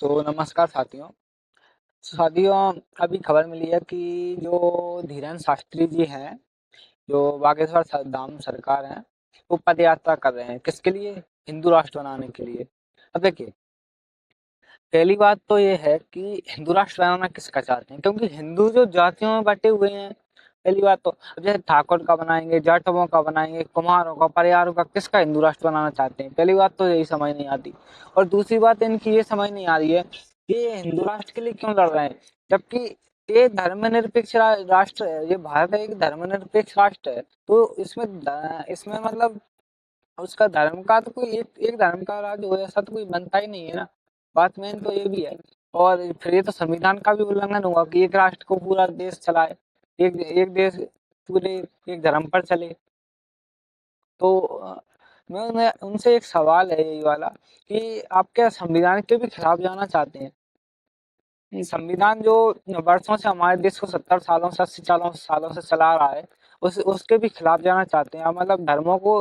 नमस्कार साथियों। साथियों, अभी खबर मिली है कि जो धीरेन्द्र शास्त्री जी हैं, जो बागेश्वर धाम सरकार हैं, वो पद यात्रा कर रहे हैं। किसके लिए? हिंदू राष्ट्र बनाने के लिए। अब देखिए, पहली बात तो ये है कि हिंदू राष्ट्र बनाना किसका चाहते हैं, क्योंकि हिंदू जो जातियों में बटे हुए हैं। पहली बात तो अब जैसे ठाकुर का बनाएंगे, जाटवों का बनाएंगे, कुम्हारों का, परिहारों का, किसका हिंदू राष्ट्र बनाना चाहते हैं? पहली बात तो यही समझ नहीं आती। और दूसरी बात इनकी ये समझ नहीं आ रही है कि ये हिंदू राष्ट्र के लिए क्यों लड़ रहे हैं, जबकि ये धर्मनिरपेक्ष राष्ट्र है। ये भारत एक धर्मनिरपेक्ष राष्ट्र है, तो इसमें मतलब उसका धर्म का तो कोई एक एक धर्म का राज हो ऐसा तो कोई बनता ही नहीं है ना। बात मेन तो ये भी है। और फिर ये तो संविधान का भी उल्लंघन हुआ कि एक राष्ट्र को पूरा देश चलाए, एक एक देश पूरे एक धर्म पर चले। तो मैं उनसे एक सवाल है यही वाला कि आप क्या संविधान के भी खिलाफ जाना चाहते हैं? संविधान जो वर्षों से हमारे देश को 70 सालों से 80 सालों से चला रहा है, उसके भी खिलाफ जाना चाहते हैं। मतलब धर्मों को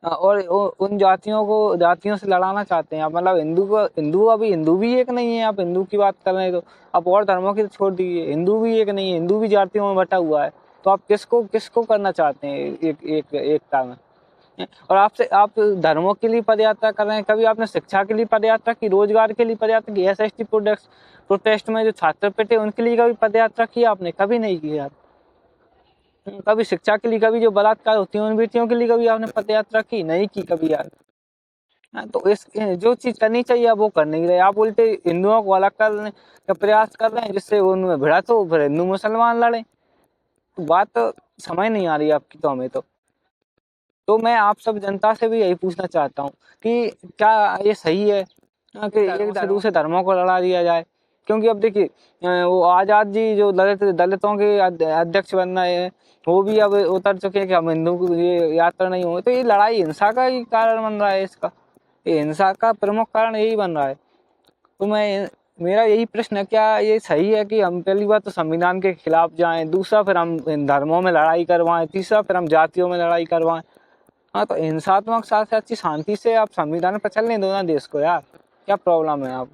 और उन जातियों से लड़ाना चाहते हैं। मतलब अभी हिंदू भी एक नहीं है। आप हिंदू की बात कर रहे हैं तो आप और धर्मों की तो छोड़ दीजिए, हिंदू भी एक नहीं है, हिंदू भी जातियों में बटा हुआ है। तो आप किसको किसको करना चाहते हैं एकता में? और आप धर्मों के लिए पदयात्रा कर रहे हैं। कभी आपने शिक्षा के लिए पदयात्रा की, रोजगार के लिए पदयात्रा की? एसएसटी प्रोटेस्ट में जो छात्र पिटे उनके लिए कभी पदयात्रा की आपने? कभी नहीं की यार। कभी शिक्षा के लिए, कभी जो बलात्कार होती है उन बेटियों के लिए कभी आपने पदयात्रा की? नहीं की कभी यार। हाँ, तो इस जो चीज करनी चाहिए आप वो कर नहीं रहे। आप उल्टे हिंदुओं को अलग करने का प्रयास कर रहे हैं, जिससे उनमें भिड़त हो, फिर हिंदू मुसलमान लड़े। तो बात तो समझ नहीं आ रही आपकी तो हमें तो मैं आप सब जनता से भी यही पूछना चाहता हूँ कि क्या ये सही है कि एक से दूसरे धर्मों को लड़ा दिया जाए? क्योंकि अब देखिए, वो आजाद जी जो दलितों के अध्यक्ष बन रहे हैं, वो भी अब उतर चुके हैं कि हम हिंदू की ये यात्रा नहीं होगी। तो ये लड़ाई हिंसा का ही कारण बन रहा है। इसका ये हिंसा का प्रमुख कारण यही बन रहा है। तो मेरा यही प्रश्न है, क्या ये सही है कि हम पहली बात तो संविधान के खिलाफ जाएं, दूसरा फिर हम इन धर्मों में लड़ाई करवाएं, तीसरा फिर हम जातियों में लड़ाई करवाएं? हाँ, तो हिंसात्मक साथ अच्छी शांति से आप संविधान पर चलने दो ना देश को यार। क्या प्रॉब्लम है आप